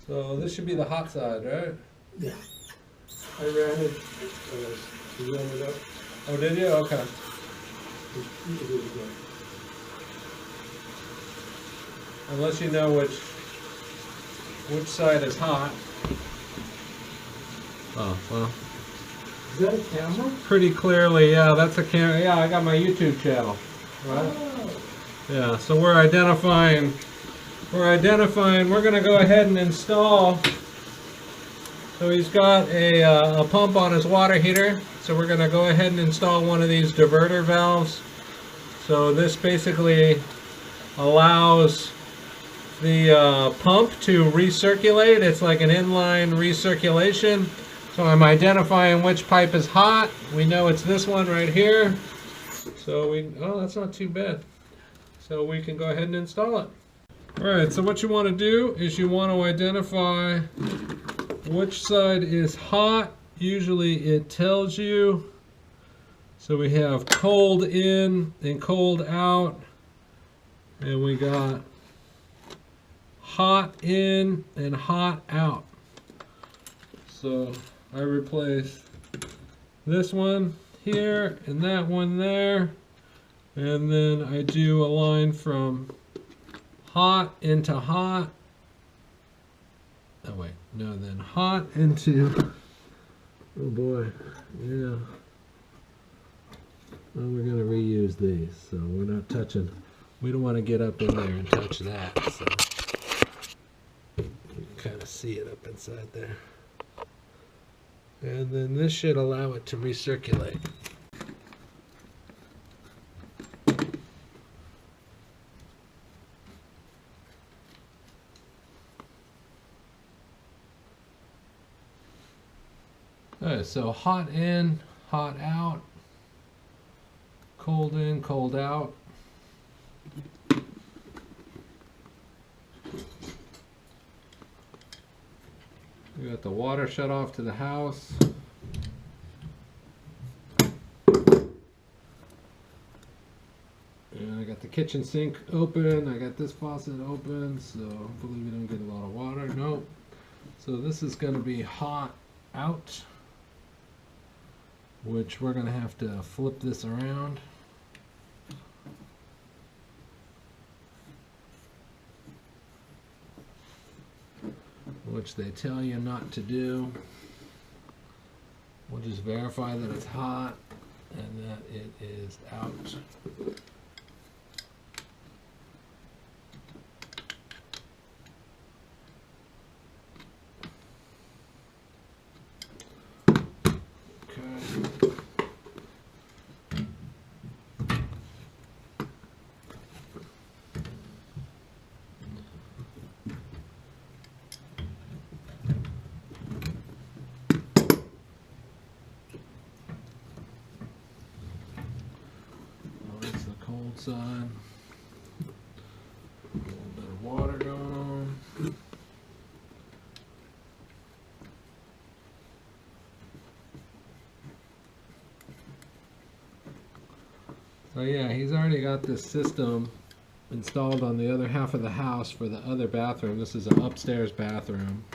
So this should be the hot side, right? Yeah. I ran it. You ran it up. Oh, did you? Okay. Unless you know which side is hot. Oh, well. Is that a camera? Pretty clearly, yeah, that's a camera. Yeah, I got my YouTube channel. Right? Oh. Yeah, so we're identifying, we're going to go ahead and install. So he's got a pump on his water heater. So we're going to go ahead and install one of these diverter valves. So this basically allows the pump to recirculate. It's like an inline recirculation. So I'm identifying which pipe is hot. We know it's this one right here. So oh, that's not too bad. So we can go ahead and install it. All right, so what you want to do is you want to identify which side is hot. Usually it tells you. So we have cold in and cold out. And we got hot in and hot out. So I replace this one here and that one there, and then I do a line from hot into hot. Oh wait, no, then hot into, oh boy, yeah. Well, we're gonna reuse these, so we're not touching, we don't want to get up in there and touch that, so you can kind of see it up inside there. And then this should allow it to recirculate. Alright, so hot in, hot out, cold in, cold out. We got the water shut off to the house. And I got the kitchen sink open. I got this faucet open, so hopefully we don't get a lot of water. Nope. So this is going to be hot out, which we're going to have to flip this around. Which they tell you not to do. We'll just verify that it's hot and that it is out. Okay. Side. A little bit of water going on. So yeah, he's already got this system installed on the other half of the house for the other bathroom. This is an upstairs bathroom.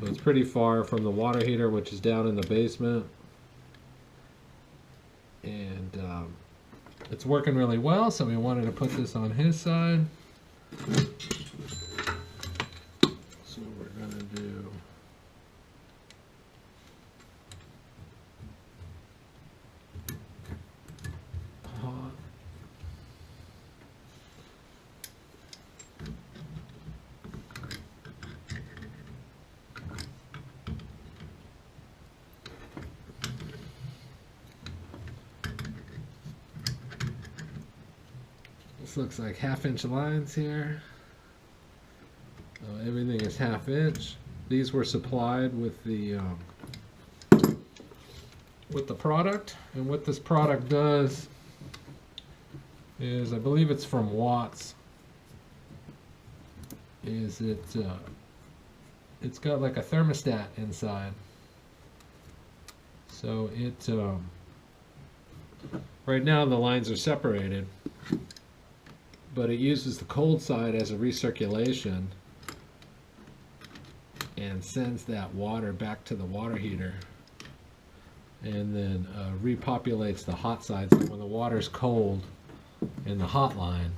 So it's pretty far from the water heater, which is down in the basement. And it's working really well, so we wanted to put this on his side. So we're going to do hot. This looks like 1/2 inch lines here. So everything is 1/2 inch. These were supplied with the product, and what this product does is, I believe it's from Watts, is it's got like a thermostat inside. So it right now the lines are separated, but it uses the cold side as a recirculation. and sends that water back to the water heater, and then repopulates the hot side. So when the water's cold in the hot line,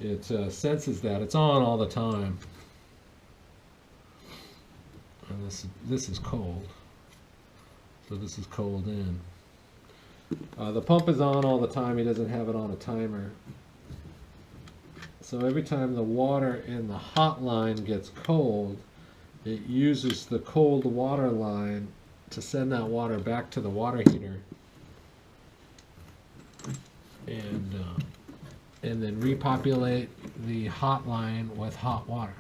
it senses that it's on all the time. And this is cold, so this is cold in. The pump is on all the time. He doesn't have it on a timer. So every time the water in the hot line gets cold, it uses the cold water line to send that water back to the water heater, and then repopulate the hot line with hot water.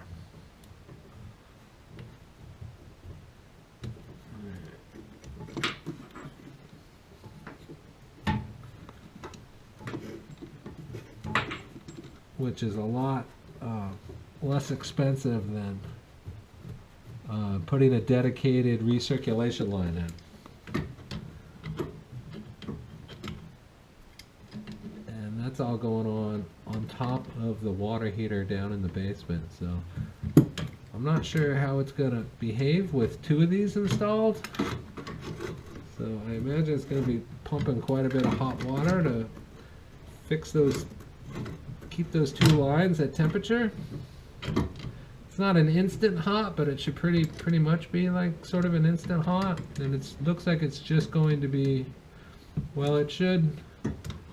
Which is a lot less expensive than putting a dedicated recirculation line in. And that's all going on top of the water heater down in the basement. So I'm not sure how it's going to behave with two of these installed. So I imagine it's going to be pumping quite a bit of hot water to fix those, keep those two lines at temperature. It's not an instant hot, but it should pretty much be like sort of an instant hot. And it looks like it's just going to be, well, it should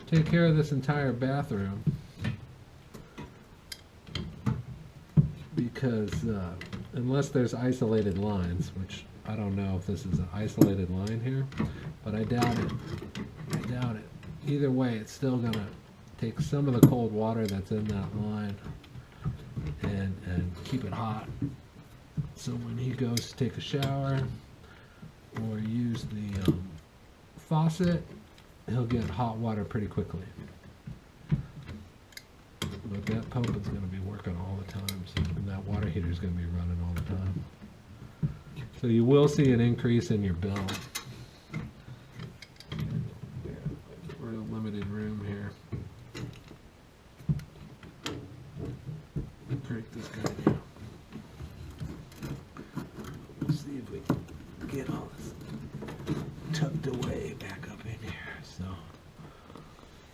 take care of this entire bathroom, because unless there's isolated lines, which I don't know if this is an isolated line here, but I doubt it. I doubt it. Either way, it's still gonna take some of the cold water that's in that line and keep it hot. So when he goes to take a shower or use the faucet, he'll get hot water pretty quickly. But that pump is going to be working all the time, so, and that water heater is going to be running all the time. So you will see an increase in your bill. Real limited room here. Break this guy down. We'll see if we can get all this tucked away back up in here. So,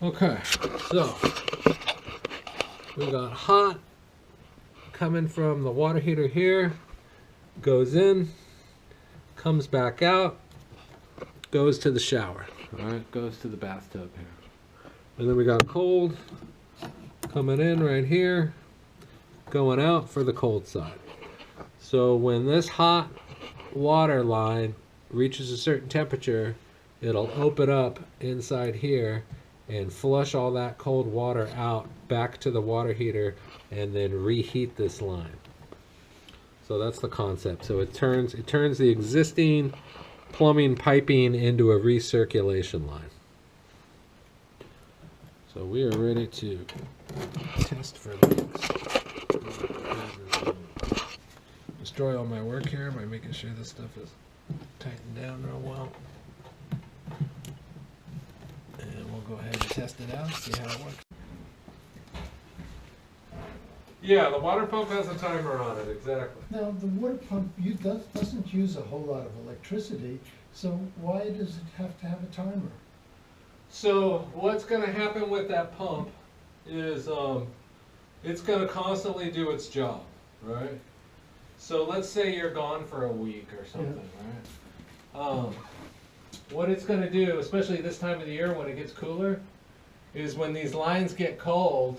okay, so we got hot coming from the water heater here, goes in, comes back out, goes to the shower. All right, goes to the bathtub here, and then we got cold coming in right here, going out for the cold side. So when this hot water line reaches a certain temperature, it'll open up inside here and flush all that cold water out back to the water heater and then reheat this line. So that's the concept. So it turns the existing plumbing piping into a recirculation line. So we are ready to test for leaks. Destroy all my work here by making sure this stuff is tightened down real well. And we'll go ahead and test it out, see how it works. Yeah, the water pump has a timer on it, exactly. Now, the water pump doesn't use a whole lot of electricity, so why does it have to have a timer? So what's going to happen with that pump is it's going to constantly do its job, right? So let's say you're gone for a week or something, right? What it's going to do, especially this time of the year when it gets cooler, is when these lines get cold,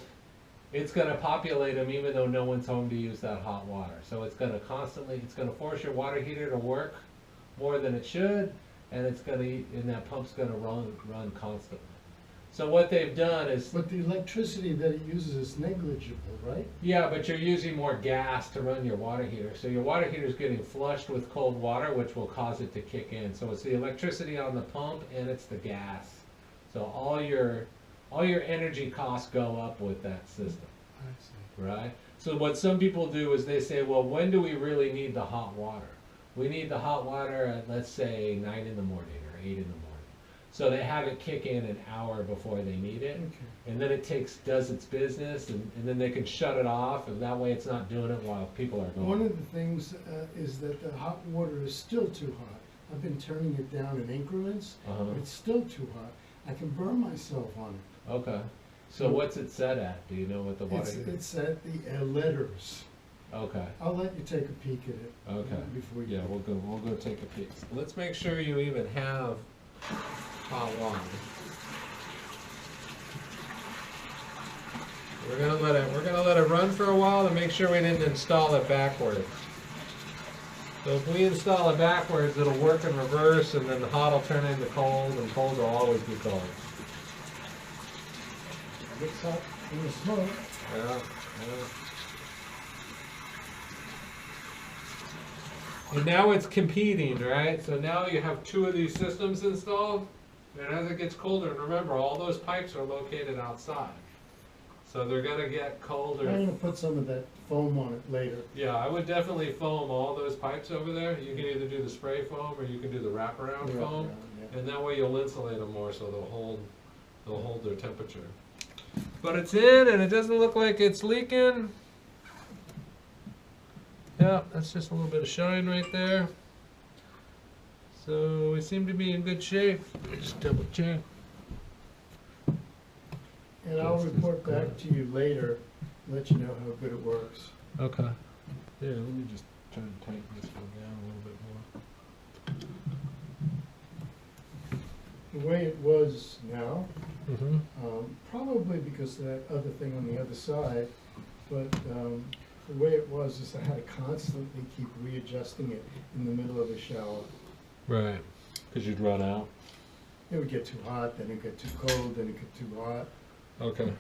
it's going to populate them even though no one's home to use that hot water. So it's going to force your water heater to work more than it should, and that pump's going to run constantly. So what they've done is... But the electricity that it uses is negligible, right? Yeah, but you're using more gas to run your water heater. So your water heater is getting flushed with cold water, which will cause it to kick in. So it's the electricity on the pump and it's the gas. So all your energy costs go up with that system. I see. Right? So what some people do is they say, well, when do we really need the hot water? We need the hot water at, let's say, 9 in the morning or 8 in the morning. So they have it kick in an hour before they need it. Okay. And then it does its business, and then they can shut it off, and that way it's not doing it while people are going. One of the things is that the hot water is still too hot. I've been turning it down in increments, but it's still too hot. I can burn myself on it. Okay. So what's it set at? Do you know what the water heater? It's at the letters. Okay. I'll let you take a peek at it. Okay. Before you. Yeah, we'll go take a peek. Let's make sure you even have hot water. We're gonna let it run for a while to make sure we didn't install it backwards. So if we install it backwards, it'll work in reverse, and then the hot will turn into cold, and cold will always be cold. It's hot in the smoke. Yeah. And now it's competing, right? So now you have two of these systems installed, and as it gets colder, and remember, all those pipes are located outside. So they're gonna get colder. I'm gonna put some of that foam on it later. Yeah, I would definitely foam all those pipes over there. You can either do the spray foam or you can do the wraparound foam, Yeah. and that way you'll insulate them more, so they'll hold their temperature. But it's in, and it doesn't look like it's leaking. Yeah, that's just a little bit of shine right there. So we seem to be in good shape. Just double check. And I'll report back to you later, let you know how good it works. Okay. Yeah, let me just try and tighten this one down a little bit more. The way it was now, Mm-hmm. probably because of that other thing on the other side, but the way it was is I had to constantly keep readjusting it in the middle of the shower. Right. Because you'd run out. It would get too hot, then it'd get too cold, then it'd get too hot. Okay.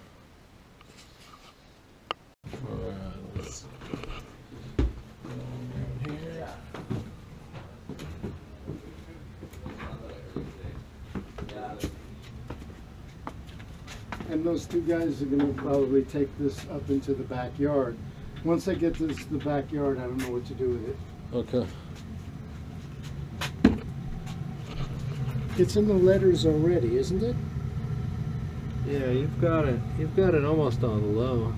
Alright, let's see. Down here. And those two guys are gonna probably take this up into the backyard. Once I get this to the backyard, I don't know what to do with it. Okay. It's in the letters already, isn't it? Yeah, you've got it almost on low.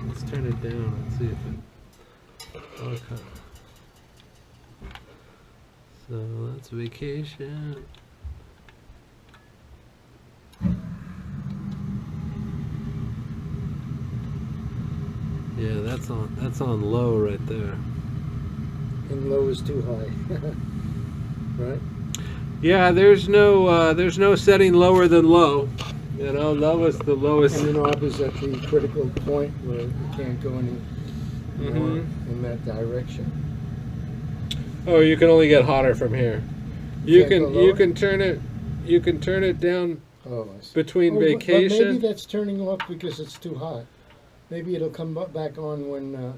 Let's turn it down and see if it. Okay. So that's vacation. Yeah, that's on low right there. And low is too high, right? Yeah, there's no setting lower than low. You know, low is the lowest. And the knob is at the critical point where you can't go any more in that direction. Oh, you can only get hotter from here. You Can't go can lower? turn it down Oh, I see. between But vacation. maybe that's turning off because it's too hot. Maybe it'll come back on when.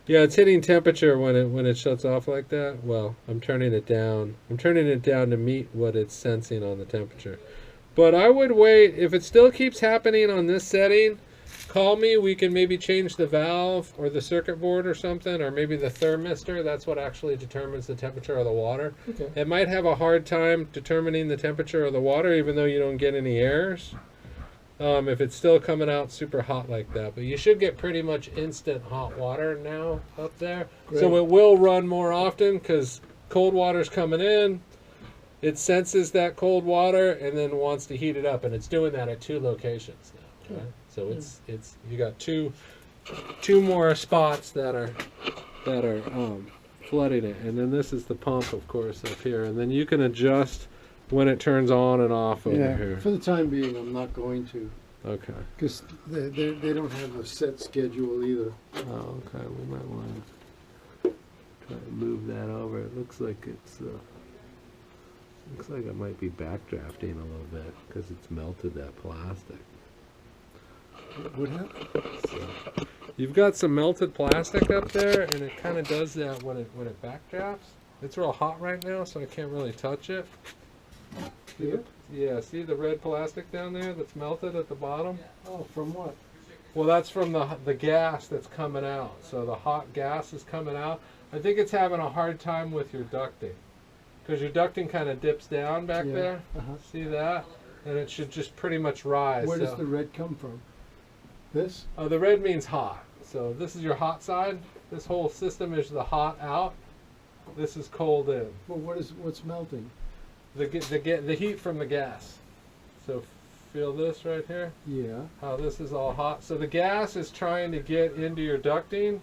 Yeah, it's hitting temperature when it shuts off like that. Well, I'm turning it down. I'm turning it down to meet what it's sensing on the temperature. But I would wait. If it still keeps happening on this setting, call me. We can maybe change the valve or the circuit board or something, or maybe the thermistor. That's what actually determines the temperature of the water. Okay. It might have a hard time determining the temperature of the water, even though you don't get any errors. If it's still coming out super hot like that. But you should get pretty much instant hot water now up there. Great. So it will run more often because cold water's coming in. It senses that cold water and then wants to heat it up, and it's doing that at 2 locations now. Right? So it's you got two more spots that are flooding it, and then this is the pump, of course, up here, and then you can adjust when it turns on and off over here. For the time being, I'm not going to, Okay. because they don't have a set schedule either. Oh, okay. We might want to try to move that over. It looks like it's looks like it might be backdrafting a little bit because it's melted that plastic. What happened? So, you've got some melted plastic up there, and it kind of does that when it backdrafts. It's real hot right now, so I can't really touch it. Yeah, see the red plastic down there that's melted at the bottom? Oh, from what? Well, that's from the gas that's coming out. So the hot gas is coming out. I think it's having a hard time with your ducting. because your ducting kind of dips down back Yeah. there. See that? And it should just pretty much rise. Where does so. the red come from? This? Oh, the red means hot. So this is your hot side. This whole system is the hot out. This is cold in. Well, what's melting? The heat from the gas. So feel this right here? Yeah. How this is all hot. So the gas is trying to get into your ducting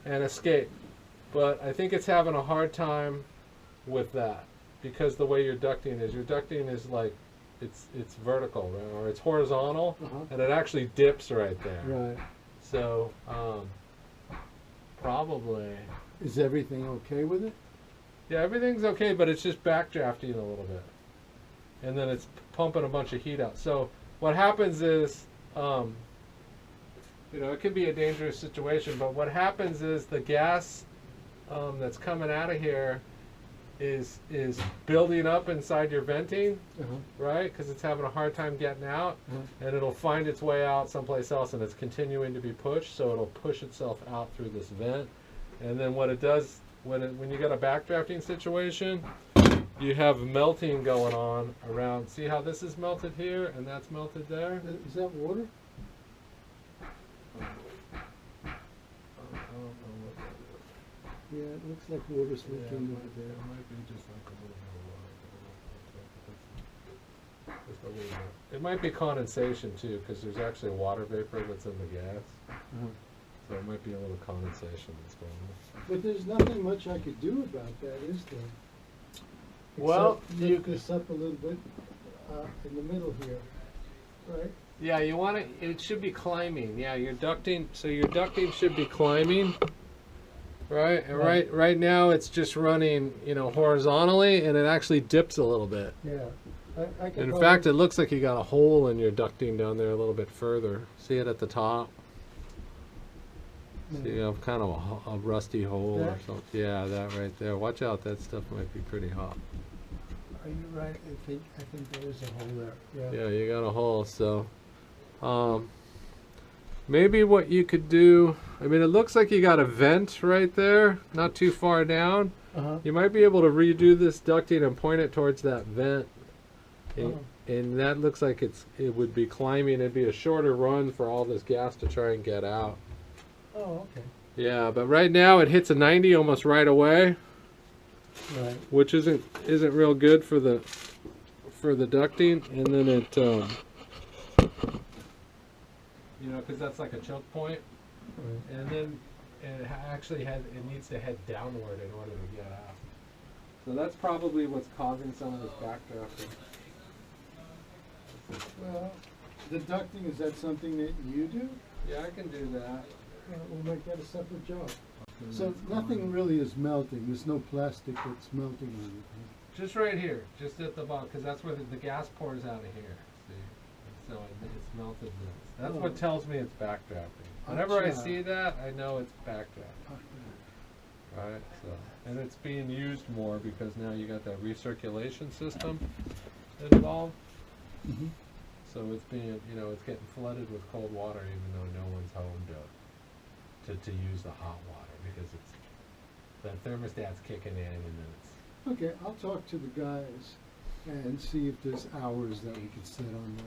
and escape. But I think it's having a hard time with that because the way your ducting is like it's vertical, right? Or it's horizontal, and it actually dips right there. Right. So probably. Is everything okay with it? Yeah, everything's okay, but it's just backdrafting a little bit. And then it's pumping a bunch of heat out. So what happens is, it can be a dangerous situation, but what happens is the gas that's coming out of here is building up inside your venting, right? Because it's having a hard time getting out, and it'll find its way out someplace else, and it's continuing to be pushed, so it'll push itself out through this vent. And then what it does, when you got a backdrafting situation, you have melting going on around. See how this is melted here and that's melted there? Is that water? Yeah, it looks like water's leaking over there. It might be just like a little bit of water. Just a little bit. It might be condensation too, because there's actually water vapor that's in the gas. So it might be a little condensation that's going on. But there's nothing much I could do about that, is there? Well, you could this up a little bit in the middle here, right? Yeah, you want it should be climbing. Yeah, your ducting, so your ducting should be climbing. Right? And right now it's just running, horizontally, and it actually dips a little bit. Yeah. In fact, it looks like you got a hole in your ducting down there a little bit further. See it at the top? See, you have kind of a rusty hole or something. Yeah, that right there. Watch out, that stuff might be pretty hot. Are you right? I think there is a hole there. Yeah. Yeah, you got a hole. So, maybe what you could do, it looks like you got a vent right there, not too far down. You might be able to redo this ducting and point it towards that vent. And that looks like it would be climbing. It'd be a shorter run for all this gas to try and get out. Oh, okay. Yeah, but right now it hits a 90 almost right away. Right. Which isn't real good for the ducting, and then it because that's like a choke point, and then it actually it needs to head downward in order to get out. So that's probably what's causing some of this backdrafting. Well, the ducting, is that something that you do? Yeah, I can do that. We'll make that a separate job. So nothing really is melting. There's no plastic that's melting or anything. Just right here, just at the bottom, because that's where the gas pours out of here. See, so it's melted. That's what tells me it's backdrafting. Whenever I see that, I know it's backdrafting. Right. So, and it's being used more because now you got that recirculation system involved. So it's being, it's getting flooded with cold water, even though no one's home to use the hot water because the thermostat's kicking in and then it's. Okay, I'll talk to the guys and see if there's hours that we can sit on this.